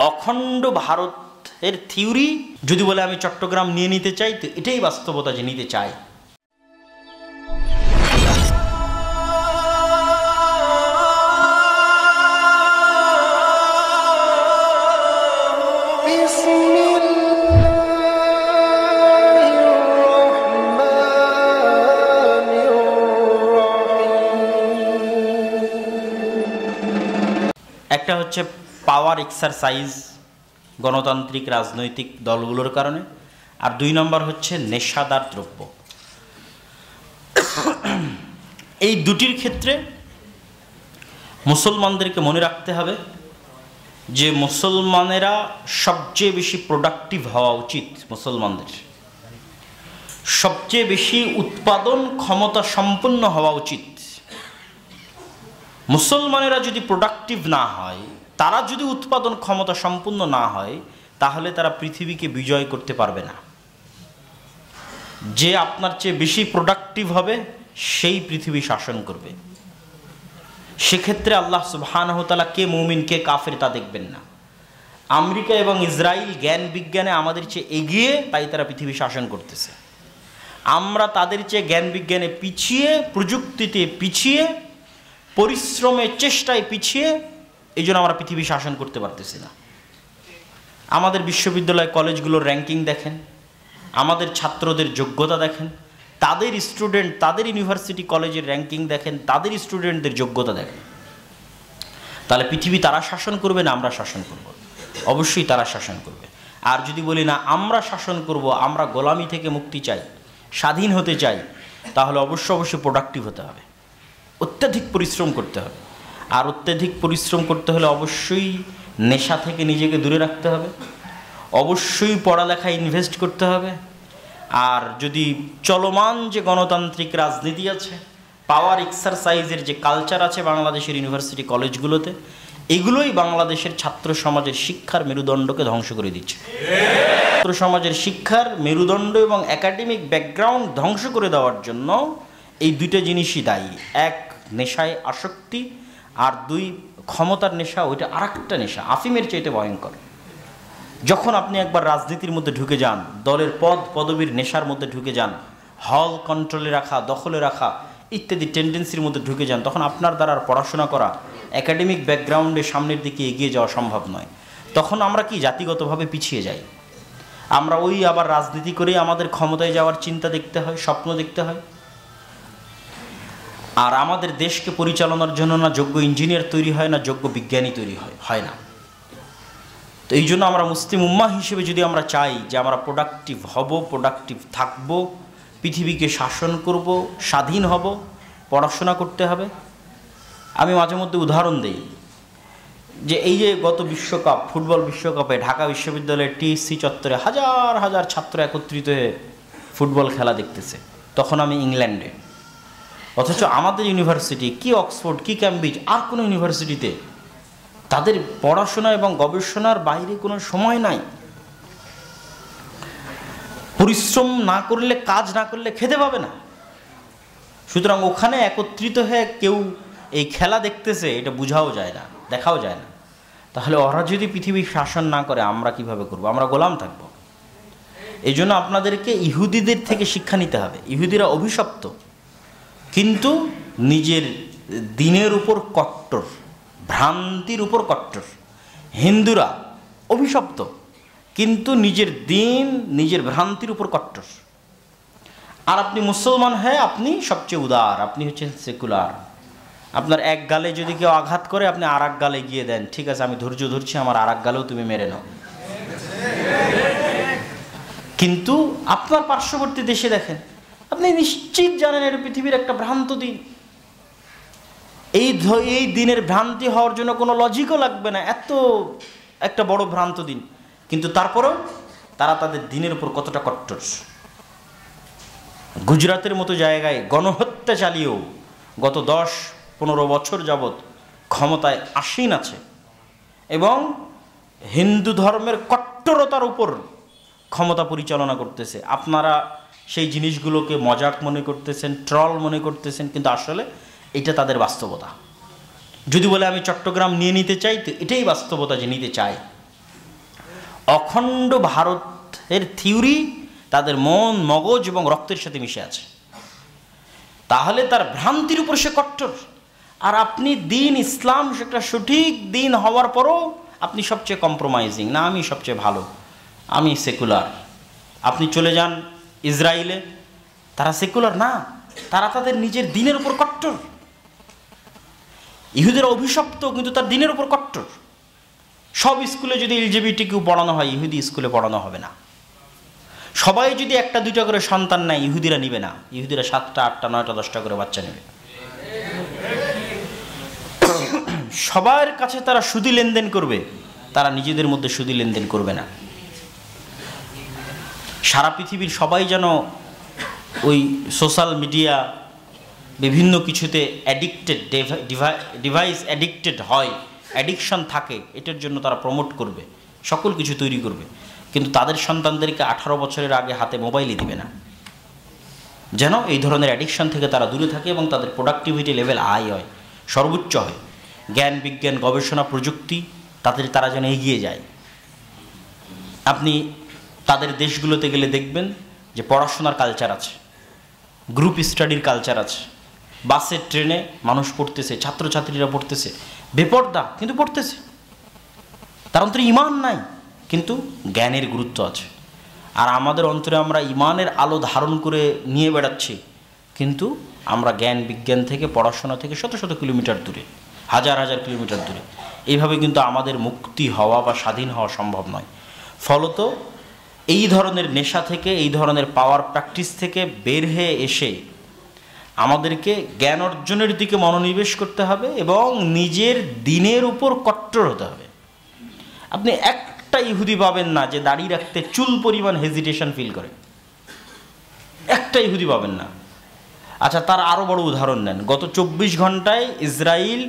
অখণ্ড ভারতের থিওরি যদি বলে আমি চট্টগ্রাম নিয়ে নিতে চাই, তো এটাই বাস্তবতা যে নিতে চাই। একটা হচ্ছে পাওয়ার এক্সারসাইজ গণতান্ত্রিক রাজনৈতিক দলগুলোর কারণে, আর 2 নম্বর হচ্ছে নেশাদার দ্রব্য। এই দুটির ক্ষেত্রে মুসলমানদেরকে মনে রাখতে হবে যে মুসলমানেরা সবচেয়ে বেশি প্রোডাক্টিভ হওয়া উচিত। মুসলমানদের সবচেয়ে বেশি উৎপাদন ক্ষমতা সম্পন্ন হওয়া উচিত। মুসলমানেরা যদি প্রোডাক্টিভ না হয়, তারা যদি উৎপাদন ক্ষমতা সম্পন্ন না হয়, তাহলে তারা পৃথিবীকে বিজয় করতে পারবে না। যে আপনার চেয়ে বেশি প্রোডাক্টিভ হবে সেই পৃথিবী শাসন করবে। সেক্ষেত্রে আল্লাহ সুবহানাহু ওয়া তাআলা কে মুমিন কে কাফের তা দেখবেন না। আমেরিকা এবং ইসরায়েল জ্ঞান বিজ্ঞানে আমাদের চেয়ে এগিয়ে, তাই তারা পৃথিবী শাসন করতেছে। আমরা তাদের চেয়ে জ্ঞান বিজ্ঞানে পিছিয়ে, প্রযুক্তিতে পিছিয়ে, পরিশ্রমে চেষ্টায় পিছিয়ে, এই জন্য আমরা পৃথিবী শাসন করতে পারতেছি না। আমাদের বিশ্ববিদ্যালয় কলেজগুলোর র্যাঙ্কিং দেখেন, আমাদের ছাত্রদের যোগ্যতা দেখেন, তাদের স্টুডেন্ট, তাদের ইউনিভার্সিটি কলেজের র্যাঙ্কিং দেখেন, তাদের স্টুডেন্টদের যোগ্যতা দেখেন। তাহলে পৃথিবী তারা শাসন করবে না আমরা শাসন করব? অবশ্যই তারা শাসন করবে। আর যদি বলি না আমরা শাসন করব, আমরা গোলামি থেকে মুক্তি চাই, স্বাধীন হতে চাই, তাহলে অবশ্যই প্রোডাক্টিভ হতে হবে, অত্যাধিক পরিশ্রম করতে হবে। আর অত্যাধিক পরিশ্রম করতে হলে অবশ্যই নেশা থেকে নিজেকে দূরে রাখতে হবে, অবশ্যই পড়ালেখায় ইনভেস্ট করতে হবে। আর যদি চলমান যে গণতান্ত্রিক রাজনীতি আছে, পাওয়ার এক্সারসাইজের যে কালচার আছে বাংলাদেশের ইউনিভার্সিটি কলেজগুলোতে, এগুলোই বাংলাদেশের ছাত্র সমাজের শিক্ষার মেরুদণ্ডকে ধ্বংস করে দিচ্ছে। ছাত্র সমাজের শিক্ষার মেরুদণ্ড এবং একাডেমিক ব্যাকগ্রাউন্ড ধ্বংস করে দেওয়ার জন্য এই দুইটা জিনিসই দায়ী। 1 নেশায় আসক্তি, আর 2 ক্ষমতার নেশা। ওইটা আরেকটা নেশা, আফিমের চাইতে ভয়ঙ্কর। যখন আপনি একবার রাজনীতির মধ্যে ঢুকে যান, দলের পদ পদবীর নেশার মধ্যে ঢুকে যান, হল কন্ট্রোলে রাখা, দখলে রাখা ইত্যাদি টেন্ডেন্সির মধ্যে ঢুকে যান, তখন আপনার দ্বারা পড়াশোনা করা, একাডেমিক ব্যাকগ্রাউন্ডে সামনের দিকে এগিয়ে যাওয়া সম্ভব নয়। তখন আমরা কি জাতিগতভাবে পিছিয়ে যাই। আমরা ওই আবার রাজনীতি করে আমাদের ক্ষমতায় যাওয়ার চিন্তা দেখতে হয়, স্বপ্ন দেখতে হয়। আর আমাদের দেশকে পরিচালনার জন্য না যোগ্য ইঞ্জিনিয়ার তৈরি হয়, না যোগ্য বিজ্ঞানী তৈরি হয় না। তো এই জন্য আমরা মুসলিম উম্মাহ হিসেবে যদি আমরা চাই যে আমরা প্রোডাক্টিভ হব, প্রোডাক্টিভ থাকব, পৃথিবীকে শাসন করব, স্বাধীন হব, পড়াশোনা করতে হবে। আমি মাঝে মধ্যে উদাহরণ দিই যে এই যে গত বিশ্বকাপ, ফুটবল বিশ্বকাপে ঢাকা বিশ্ববিদ্যালয়ের টিএসসি চত্বরে হাজার হাজার ছাত্র একত্রিত হয়ে ফুটবল খেলা দেখতেছে। তখন আমি ইংল্যান্ডে, অথচ আমাদের ইউনিভার্সিটি কি অক্সফোর্ড কি ক্যামব্রিজ আর কোনো ইউনিভার্সিটিতে তাদের পড়াশোনা এবং গবেষণার বাইরে কোনো সময় নাই। পরিশ্রম না করলে, কাজ না করলে খেতে পাবে না। সুতরাং ওখানে একত্রিত হয়ে কেউ এই খেলা দেখতেছে, এটা বোঝাও যায় না, দেখাও যায় না। তাহলে ওরা যদি পৃথিবীর শাসন না করে আমরা কিভাবে করব? আমরা গোলাম থাকব। এই জন্য আপনাদেরকে ইহুদিদের থেকে শিক্ষা নিতে হবে। ইহুদিরা অভিশপ্ত, কিন্তু নিজের দিনের উপর কট্টর, ভ্রান্তির উপর কট্টর। হিন্দুরা অভিশপ্ত, কিন্তু নিজের দিন, নিজের ভ্রান্তির উপর কট্টর। আর আপনি মুসলমান হয়ে আপনি সবচেয়ে উদার, আপনি হচ্ছেন সেকুলার। আপনার এক গালে যদি কেউ আঘাত করে, আপনি আর এক গালে গিয়ে দেন, ঠিক আছে আমি ধৈর্য ধরছি, আমার আর এক গালেও তুমি মেরে নাও। কিন্তু আপনার পার্শ্ববর্তী দেশে দেখেন, আপনি নিশ্চিত জানেন এটা পৃথিবীর একটা ভ্রান্ত দিন। এই দিনের ভ্রান্তি হওয়ার জন্য কোনো লজিকও লাগবে না, এত একটা বড় ভ্রান্ত দিন, কিন্তু তারপরেও তারা তাদের দিনের উপর কতটা কট্টর। গুজরাতের মতো জায়গায় গণহত্যা চালিয়েও গত 10-15 বছর যাবৎ ক্ষমতায় আসীন আছে এবং হিন্দু ধর্মের কট্টরতার উপর ক্ষমতা পরিচালনা করতেছে। আপনারা সেই জিনিসগুলোকে মজাক মনে করতেছেন, ট্রল মনে করতেছেন, কিন্তু আসলে এটা তাদের বাস্তবতা। যদি বলে আমি চট্টগ্রাম নিয়ে নিতে চাই, তো এটাই বাস্তবতা যে নিতে চাই। অখণ্ড ভারতের থিওরি তাদের মন, মগজ এবং রক্তের সাথে মিশে আছে। তাহলে তার ভ্রান্তির উপর সে কট্টর। আর আপনি দিন ইসলাম সেটা সঠিক দিন হওয়ার পরও আপনি সবচেয়ে কম্প্রোমাইজিং, না আমি সবচেয়ে ভালো, আমি সেকুলার। আপনি চলে যান ইসরায়েলে, তারা সেকুলার না, তারা তাদের নিজের দিনের উপর কট্টর। ইহুদিরা অভিশপ্ত, কিন্তু তার দিনের উপর কট্টর। সব স্কুলে যদি LGBTQ পড়ানো হয়, ইহুদি স্কুলে পড়ানো হবে না। সবাই যদি একটা দুইটা করে সন্তান নেয়, ইহুদিরা নিবে না। ইহুদিরা 7টা 8টা 9টা 10টা করে বাচ্চা নেবে। সবার কাছে তারা সুদী লেনদেন করবে, তারা নিজেদের মধ্যে সুদী লেনদেন করবে না। সারা পৃথিবীর সবাই যেন ওই সোশ্যাল মিডিয়া বিভিন্ন কিছুতে অ্যাডিক্টেড, ডিভাইস অ্যাডিক্টেড হয়, অ্যাডিকশন থাকে, এটার জন্য তারা প্রমোট করবে, সকল কিছু তৈরি করবে। কিন্তু তাদের সন্তানদেরকে 18 বছরের আগে হাতে মোবাইলই দিবে না, যেন এই ধরনের অ্যাডিকশন থেকে তারা দূরে থাকে এবং তাদের প্রোডাক্টিভিটি লেভেল হাই হয়, সর্বোচ্চ হয়। জ্ঞান, বিজ্ঞান, গবেষণা, প্রযুক্তি তারা যেন এগিয়ে যায়। আপনি তাদের দেশগুলোতে গেলে দেখবেন যে পড়াশোনার কালচার আছে, গ্রুপ স্টাডির কালচার আছে। বাসে ট্রেনে মানুষ পড়তেছে, ছাত্রছাত্রীরা পড়তেছে, বেপর্দা কিন্তু পড়তেছে। তার অন্তরে ইমান নাই, কিন্তু জ্ঞানের গুরুত্ব আছে। আর আমাদের অন্তরে আমরা ইমানের আলো ধারণ করে নিয়ে বেড়াচ্ছি, কিন্তু আমরা জ্ঞান বিজ্ঞান থেকে, পড়াশোনা থেকে শত শত কিলোমিটার দূরে, হাজার হাজার কিলোমিটার দূরে। এইভাবে কিন্তু আমাদের মুক্তি হওয়া বা স্বাধীন হওয়া সম্ভব নয়। ফলত এই ধরনের নেশা থেকে, এই ধরনের পাওয়ার প্র্যাকটিস থেকে বের হয়ে এসে আমাদেরকে জ্ঞান অর্জনের দিকে মনোনিবেশ করতে হবে এবং নিজের দিনের উপর কট্টর হতে হবে। আপনি একটা ইহুদি পাবেন না যে দাড়ি রাখতে চুল পরিমাণ হেজিটেশন ফিল করে, একটা ইহুদি পাবেন না। আচ্ছা, তার আরও বড় উদাহরণ নেন। গত 24 ঘন্টায় ইসরায়েল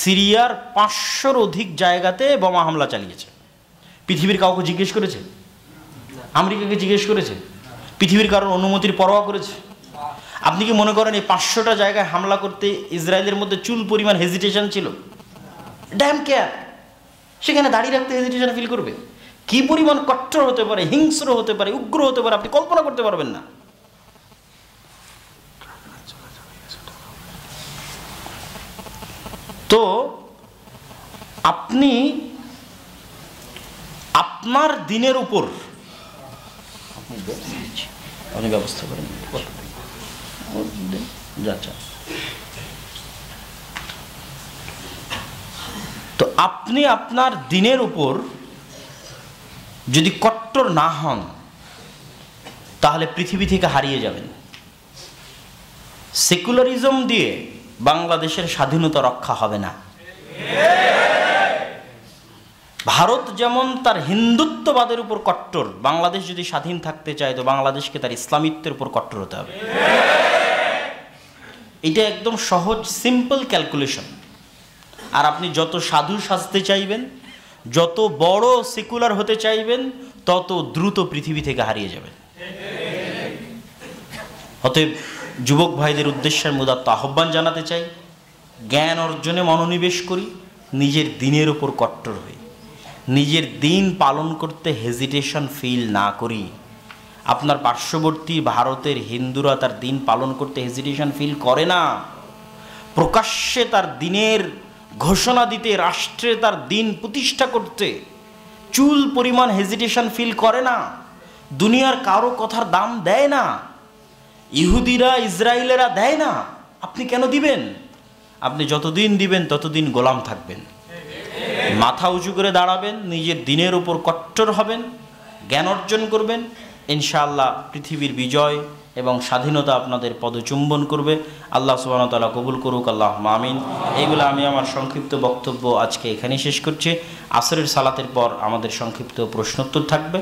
সিরিয়ার 500-র অধিক জায়গাতে বোমা হামলা চালিয়েছে। পৃথিবীর কাউকে জিজ্ঞেস করেছে? আমেরিকাকে জিজ্ঞেস করেছে? পৃথিবীর কারোর অনুমতির পরোয়া করেছে? আপনি কি মনে করেন এই 500টা জায়গায় হামলা করতে ইসরায়েলের মধ্যে চুল পরিমাণ হেজিটেশন ছিল? ড্যাম কেয়ার, সেখানে দাঁড়িয়ে রাখতে হেজিটেশন ফিল করবে? কি পরিমাণ কট্টর হতে পারে, হিংস্র হতে পারে, উগ্র হতে পারে, আপনি কল্পনা করতে পারবেন না। তো আপনি আপনার দিনের উপর আপনি ব্যবস্থা করেন, আচ্ছা। তো আপনি আপনার দিনের উপর যদি কট্টর না হন, তাহলে পৃথিবী থেকে হারিয়ে যাবেন। সেকুলারিজম দিয়ে বাংলাদেশের স্বাধীনতা রক্ষা হবে না। ভারত যেমন তার হিন্দুত্ববাদের উপর কট্টর, বাংলাদেশ যদি স্বাধীন থাকতে চায় তো বাংলাদেশকে তার ইসলামিত্বের উপর কট্টর হতে হবে। এটা একদম সহজ, সিম্পল ক্যালকুলেশন। আর আপনি যত সাধু সাজতে চাইবেন, যত বড় সেকুলার হতে চাইবেন, তত দ্রুত পৃথিবী থেকে হারিয়ে যাবেন। অতএব যুবক ভাইদের উদ্দেশ্যে উদাত্ত আহ্বান জানাতে চাই, জ্ঞান অর্জনে মনোনিবেশ করি, নিজের দিনের উপর কট্টর হই, নিজের দিন পালন করতে হেজিটেশন ফিল না করি। আপনার পার্শ্ববর্তী ভারতের হিন্দুরা তার দিন পালন করতে হেজিটেশন ফিল করে না, প্রকাশ্যে তার দিনের ঘোষণা দিতে, রাষ্ট্রে তার দিন প্রতিষ্ঠা করতে চুল পরিমাণ হেজিটেশন ফিল করে না, দুনিয়ার কারো কথার দাম দেয় না। ইহুদিরা, ইসরায়েলেরা দেয় না, আপনি কেন দিবেন? আপনি যতদিন দিবেন ততদিন গোলাম থাকবেন। মাথা উঁচু করে দাঁড়াবেন, নিজের দিনের উপর কট্টর হবেন, জ্ঞান অর্জন করবেন, ইনশাআল্লাহ পৃথিবীর বিজয় এবং স্বাধীনতা আপনাদের পদচুম্বন করবে। আল্লাহ সুবহানাহু ওয়া তাআলা কবুল করুক, আল্লাহুম্মা আমিন। এইগুলো আমি আমার সংক্ষিপ্ত বক্তব্য আজকে এখানেই শেষ করছি। আসরের সালাতের পর আমাদের সংক্ষিপ্ত প্রশ্নোত্তর থাকবে,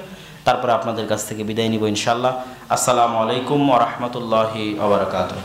তারপরে আপনাদের কাছ থেকে বিদায় নিব ইনশাআল্লাহ। আসসালামু আলাইকুম ওয়া রাহমাতুল্লাহি ওয়া বারাকাতুহু।